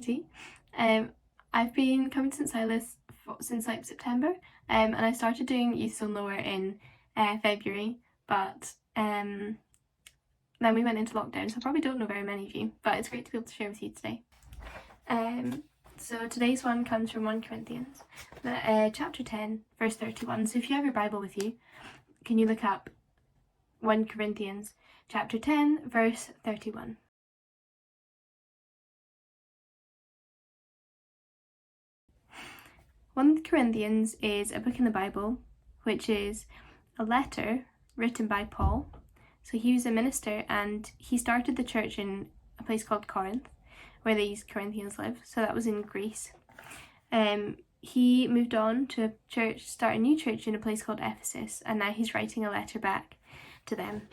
Katie. I've been coming to St Silas since like September, and I started doing Youth Zone Lower in February, but then we went into lockdown, so I probably don't know very many of you, but it's great to be able to share with you today. So today's one comes from 1 Corinthians, chapter 10, verse 31. So if you have your Bible with you, can you look up 1 Corinthians chapter 10, verse 31. One Corinthians is a book in the Bible, which is a letter written by Paul. So he was a minister and he started the church in a place called Corinth, where these Corinthians live. So that was in Greece. He moved on to start a new church in a place called Ephesus, and now he's writing a letter back to them.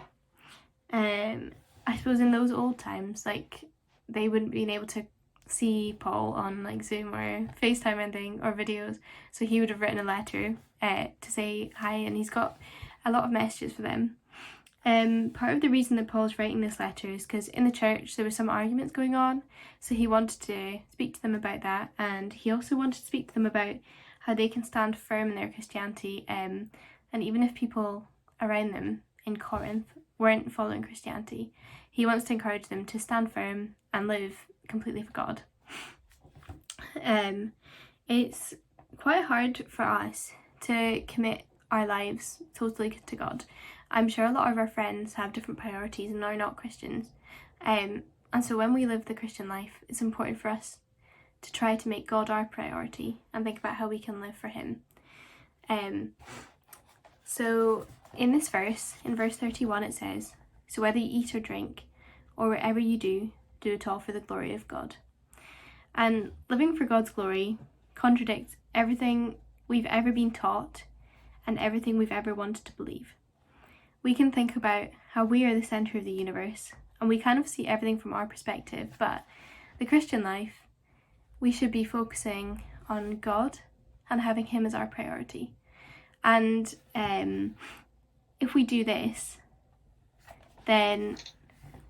I suppose in those old times, like, they wouldn't be able to see Paul on like Zoom or FaceTime or anything, or videos, so he would have written a letter to say hi, and he's got a lot of messages for them. Part of the reason that Paul's writing this letter is because in the church there were some arguments going on, so he wanted to speak to them about that, and he also wanted to speak to them about how they can stand firm in their Christianity, and even if people around them in Corinth weren't following Christianity, he wants to encourage them to stand firm and live completely for God. It's quite hard for us to commit our lives totally to God. I'm sure a lot of our friends have different priorities and are not Christians. And so when we live the Christian life, it's important for us to try to make God our priority and think about how we can live for him. So in this verse, in verse 31, it says, "So whether you eat or drink, or whatever you do, do it all for the glory of God." And living for God's glory contradicts everything we've ever been taught and everything we've ever wanted to believe. We can think about how we are the centre of the universe, and we kind of see everything from our perspective, but the Christian life, we should be focusing on God and having him as our priority. And if we do this, then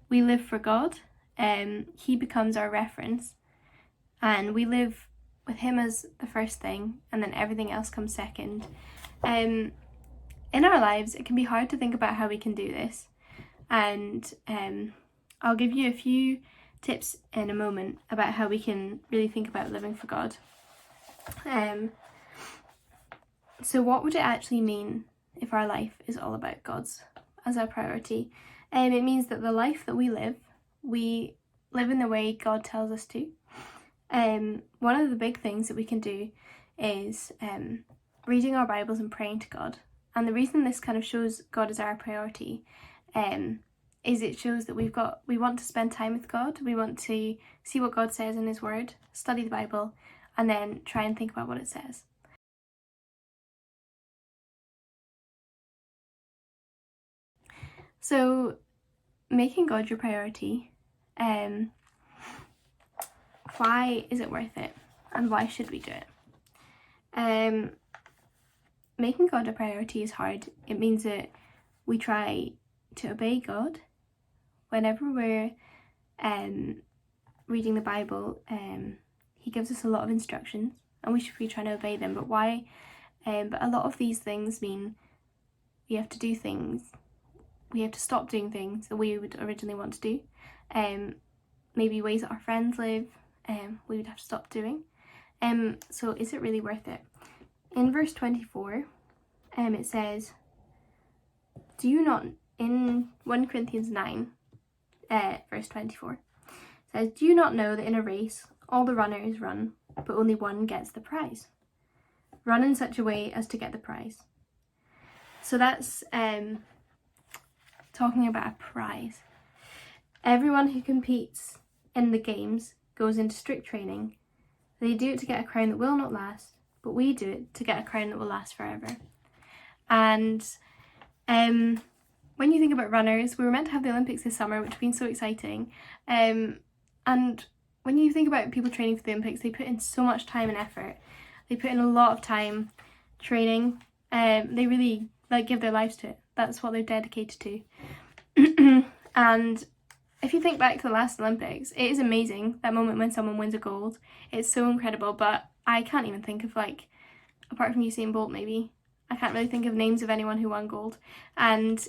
we live for God, he becomes our reference, and we live with him as the first thing, and then everything else comes second. In our lives, it can be hard to think about how we can do this, and I'll give you a few tips in a moment about how we can really think about living for God. So what would it actually mean if our life is all about God's as our priority? It means that the life that we live in the way God tells us to. One of the big things that we can do is reading our Bibles and praying to God. And the reason this kind of shows God as our priority is it shows that we want to spend time with God. We want to see what God says in his word, study the Bible, and then try and think about what it says. So making God your priority, why is it worth it, and why should we do it? Making God a priority is hard. It means that we try to obey God whenever we're reading the Bible. He gives us a lot of instructions, and we should be trying to obey them. But why? But a lot of these things mean we have to do things. We have to stop doing things that we would originally want to do. Maybe ways that our friends live, we would have to stop doing. So is it really worth it? In verse 24, it says, in 1 Corinthians 9, verse 24, it says, "Do you not know that in a race all the runners run, but only one gets the prize? Run in such a way as to get the prize." So that's talking about a prize. Everyone who competes in the games goes into strict training. They do it to get a crown that will not last, but we do it to get a crown that will last forever. And when you think about runners, we were meant to have the Olympics this summer, which has been so exciting. And when you think about people training for the Olympics, they put in so much time and effort. They put in a lot of time training. They really give their lives to it. That's what they're dedicated to. And if you think back to the last Olympics, it is amazing, that moment when someone wins a gold. It's so incredible, but I can't even think of, like, apart from Usain Bolt maybe, I can't really think of names of anyone who won gold. And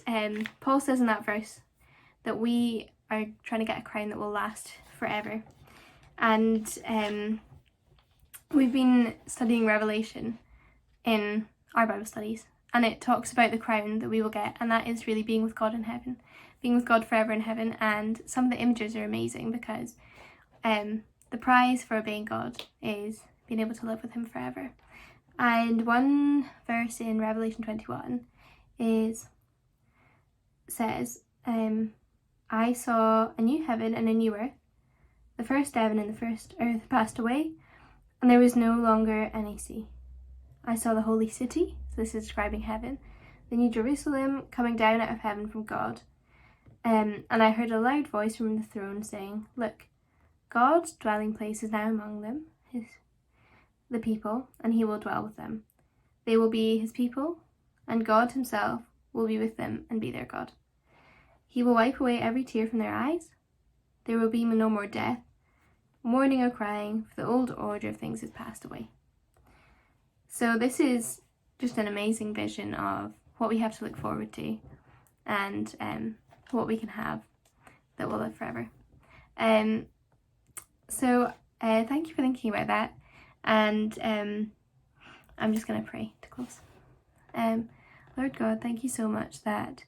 Paul says in that verse that we are trying to get a crown that will last forever. And we've been studying Revelation in our Bible studies, and it talks about the crown that we will get, and that is really being with God in heaven, being with God forever in heaven. And some of the images are amazing, because the prize for obeying God is being able to live with him forever. And one verse in Revelation 21 says, I saw a new heaven and a new earth. The first heaven and the first earth passed away, and there was no longer any sea. I saw the holy city, so this is describing heaven, the new Jerusalem, coming down out of heaven from God. And I heard a loud voice from the throne saying, Look, God's dwelling place is now among them, the people, and he will dwell with them. They will be his people, and God himself will be with them and be their God. He will wipe away every tear from their eyes. There will be no more death, mourning or crying, for the old order of things has passed away. So this is just an amazing vision of what we have to look forward to, and what we can have that will live forever. So thank you for thinking about that, and I'm just going to pray to close. Lord God, thank you so much that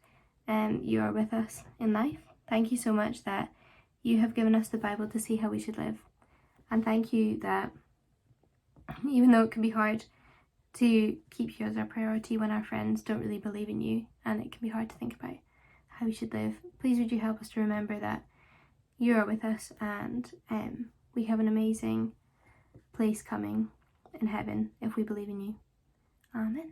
you are with us in life. Thank you so much that you have given us the Bible to see how we should live. And thank you that even though it can be hard to keep you as our priority when our friends don't really believe in you, and it can be hard to think about how we should live, please would you help us to remember that you are with us, and we have an amazing place coming in heaven if we believe in you. Amen.